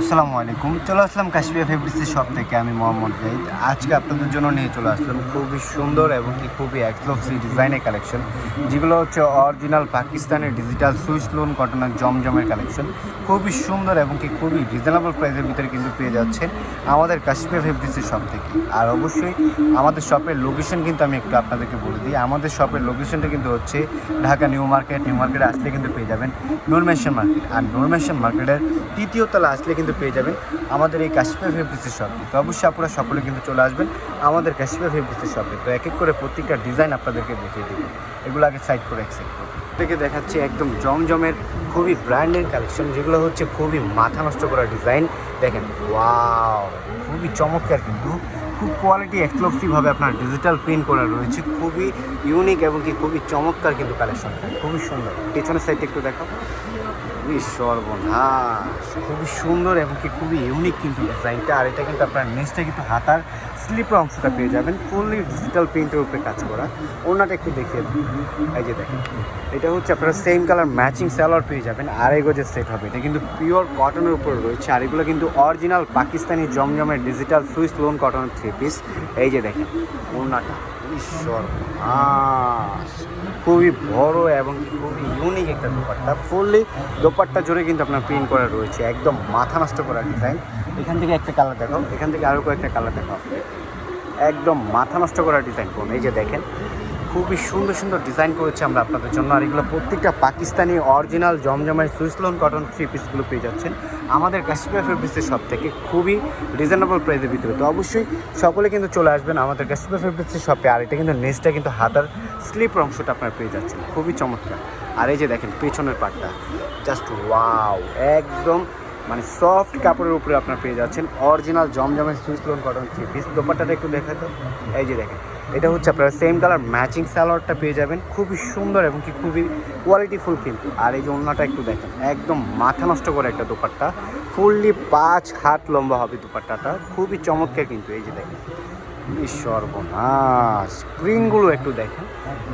আসসালামু আলাইকুম। চলে আসলাম কাশ্মীর ফেব্রিক্সের শপ থেকে। আমি মোহাম্মদ জাহিদ। আজকে আপনাদের জন্য নিয়ে চলে আসলাম খুবই সুন্দর এবং খুবই এক্সক্লুসিভ ডিজাইনের কালেকশন, যেগুলো হচ্ছে অরিজিনাল পাকিস্তানের ডিজিটাল সুইস লোন কটনের জমজমের কালেকশন। খুবই সুন্দর এবং খুবই রিজনেবল প্রাইসের ভিতরে কিন্তু পেয়ে যাচ্ছেন আমাদের কাশ্মীর ফেব্রিক্সের শপ থেকে। আর অবশ্যই আমাদের শপের লোকেশন কিন্তু আমি একটু আপনাদেরকে বলে দিই। আমাদের শপের লোকেশনটা কিন্তু হচ্ছে ঢাকা নিউ মার্কেট। নিউ মার্কেটে আসলে কিন্তু পেয়ে যাবেন নূর মেনশন মার্কেট। আর নূর মেনশন মার্কেটের তৃতীয় তলা আসলে কিন্তু পেয়ে যাবেন আমাদের এই কাশ্মীর ফেব্রিক্সের শপে। তো অবশ্যই আপনারা সকলে কিন্তু চলে আসবেন আমাদের কাশ্মীর ফেব্রিক্সের শপে। তো এক এক করে প্রত্যেকটা ডিজাইন আপনাদেরকে দেখিয়ে দেবো। এগুলো আগে সাইড করে অ্যাকসেপ্ট করবো। থেকে দেখাচ্ছি একদম জমজমের খুবই ব্র্যান্ডের কালেকশন, যেগুলো হচ্ছে খুবই মাথা নষ্ট করা ডিজাইন। দেখেন, ওয়াও, খুবই চমৎকার কিন্তু খুব কোয়ালিটি এক্সক্লুসিভভাবে আপনার ডিজিটাল প্রিন্ট করা রয়েছে। খুবই ইউনিক এবং খুবই চমৎকার কিন্তু কালেকশন, খুবই সুন্দর। পেছনের সাইডটা একটু দেখো, খুবই সর্বনাশ, খুবই সুন্দর এবং খুবই ইউনিক কিন্তু ডিজাইনটা। আর এটা কিন্তু আপনার নেক্সটে কিন্তু হাতার স্লিপের অংশটা পেয়ে যাবেন ফুললি ডিজিটাল প্রিন্টের উপরে কাজ করা। ওনাটা একটু দেখিয়ে দিন, এই যে দেখেন, এটা হচ্ছে আপনারা সেম কালার ম্যাচিং সালোয়ার পেয়ে যাবেন। আড়াই গজের সেট হবে। এটা কিন্তু পিওর কটনের উপর রয়েছে। আর এগুলো কিন্তু অরিজিনাল পাকিস্তানি জমজমের ডিজিটাল সুইস লোন কটনের 3 পিস। এই যে দেখেন ওনাটা, খুবই বড় এবং খুবই ইউনিক একটা দোপাট্টা। ফুললি দোপাট্টা জুড়ে কিন্তু আপনার প্রিন্ট করা রয়েছে, একদম মাথা নষ্ট করা ডিজাইন। এখান থেকে একটা কালার দেখাও, এখান থেকে আরও কয়েকটা কালার দেখাও, একদম মাথা নষ্ট করা ডিজাইন করুন। এই যে দেখেন, খুবই সুন্দর সুন্দর ডিজাইন করেছে আমরা আপনাদের জন্য। আর এগুলো প্রত্যেকটা পাকিস্তানি অরিজিনাল জমজমের সুইস লোন কটন 3 পিসগুলো পেয়ে যাচ্ছেন আমাদের কাশ্মীর ফেব্রিক্সের শপ থেকে খুবই রিজনেবল প্রাইসের ভিতরে। তো অবশ্যই সকলে কিন্তু চলে আসবেন আমাদের কাশ্মীর ফেব্রিক্সের শপে। আর এটা কিন্তু নেক্সটটা কিন্তু হাতার স্লিপের অংশটা আপনারা পেয়ে যাচ্ছেন, খুবই চমৎকার। আর এই যে দেখেন পেছনের পাটটা, জাস্ট ওয়াও, একদম মানে সফট কাপড়ের উপরে আপনারা পেয়ে যাচ্ছেন অরিজিনাল জমজমের সুইস লোন কটন 3 পিস। দোপাট্টাটা একটু দেখাতো, এই যে দেখেন, এটা হচ্ছে আপনারা সেম কালার ম্যাচিং সালোয়ারটা পেয়ে যাবেন, খুবই সুন্দর এবং খুবই কোয়ালিটিফুল কিন্তু। আর এই যে ওড়নাটা একটু দেখেন, একদম মাথা নষ্ট করে একটা দোপাট্টা, ফুললি 5 হাত লম্বা হবে দোপাট্টাটা, খুবই চমৎকার কিন্তু। এই যে দেখেন, সর্বনাশ, প্রিন্টগুলো একটু দেখেন,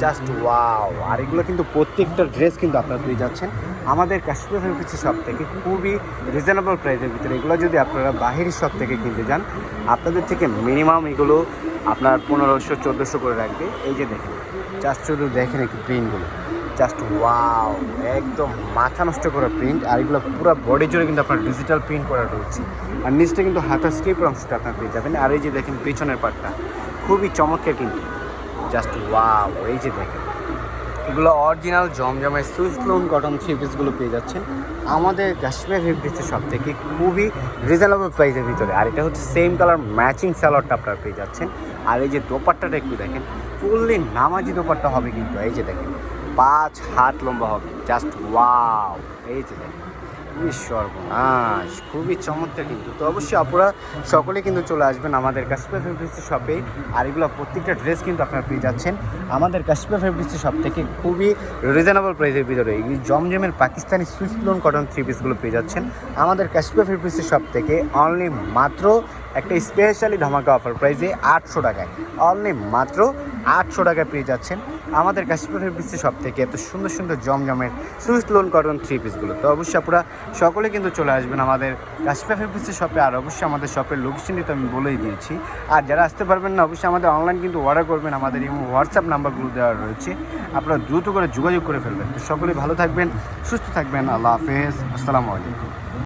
জাস্ট ওয়াও। আর এগুলো কিন্তু প্রত্যেকটা ড্রেস কিন্তু আপনারা পেয়ে যাচ্ছেন আমাদের কাশ্মীর ফেব্রিক্সের শপ থেকে খুবই রিজনেবল প্রাইসের ভিতরে। এগুলো যদি আপনারা বাহিরের শপ থেকে কিনতে যান, আপনাদের থেকে মিনিমাম এগুলো আপনার 1500-1400 করে রাখবে। এই যে দেখেন, জাস্ট শুধু দেখেন একটু প্রিন্টগুলো, জাস্ট ওয়াও, একদম মাথা নষ্ট করা প্রিন্ট। আর এগুলো পুরো বডি জুড়ে কিন্তু আপনার ডিজিটাল প্রিন্ট করা রয়েছে। আর নিচটা কিন্তু হাতার স্লিপের অংশটা আপনার পেয়ে যাবেন। আর এই যে দেখেন পেছনের পাটটা, খুবই চমৎকার কিন্তু, জাস্ট ওয়াও। এই যে দেখেন, এগুলো অরিজিনাল জমজমের সুইস লোন কটন 3 পিসগুলো পেয়ে যাচ্ছেন আমাদের কাশ্মীর ফেব্রিক্সের শপ থেকে খুবই রিজনেবল প্রাইসের ভিতরে। আর এটা হচ্ছে সেম কালার ম্যাচিং সালোয়ারটা আপনারা পেয়ে যাচ্ছেন। আর এই যে দোপাট্টাটা একটু দেখেন, ফুললি নামাজি দোপাট্টা হবে কিন্তু। এই যে দেখেন, 5 হাত লম্বা হবে, জাস্ট ওয়াও। এই যে দেখেন, খুবই সর্বনাশ, খুবই চমৎকার কিন্তু। তো অবশ্যই আপনারা সকলে কিন্তু চলে আসবেন আমাদের কাশ্মীর ফেব্রিক্সের শপে। আর এগুলো প্রত্যেকটা ড্রেস কিন্তু আপনারা পেয়ে যাচ্ছেন আমাদের কাশ্মীর ফেব্রিক্সের শপ থেকে খুবই রিজনেবল প্রাইসের ভিতরে। এই জমজমের পাকিস্তানি সুইস লোন কটন 3 পিসগুলো পেয়ে যাচ্ছেন আমাদের কাশ্মীর ফেব্রিক্সের শপ থেকে অনলি মাত্র একটা স্পেশালি ধামাকা অফার প্রাইসে 800 টাকায়, অনলি মাত্র 800 টাকায় পেয়ে যাচ্ছেন আমাদের কাশ্মীর ফেব্রিক্সের শপ থেকে এত সুন্দর সুন্দর জমজমের সুইস লোন কটন 3 পিসগুলো। তো অবশ্যই আপনারা সকলে কিন্তু চলে আসবেন আমাদের কাশ্মীর ফেব্রিক্সের শপে। আর অবশ্যই আমাদের শপের লোকেশনটি তো আমি বলেই দিয়েছি। আর যারা আসতে পারবেন না, অবশ্যই আমাদের অনলাইন কিন্তু অর্ডার করবেন, আমাদের এই হোয়াটসঅ্যাপ নাম্বারগুলো দেওয়া রয়েছে, আপনারা দ্রুত করে যোগাযোগ করে ফেলবেন। তো সকলেই ভালো থাকবেন, সুস্থ থাকবেন। আল্লাহ হাফেজ, আসসালামু আলাইকুম।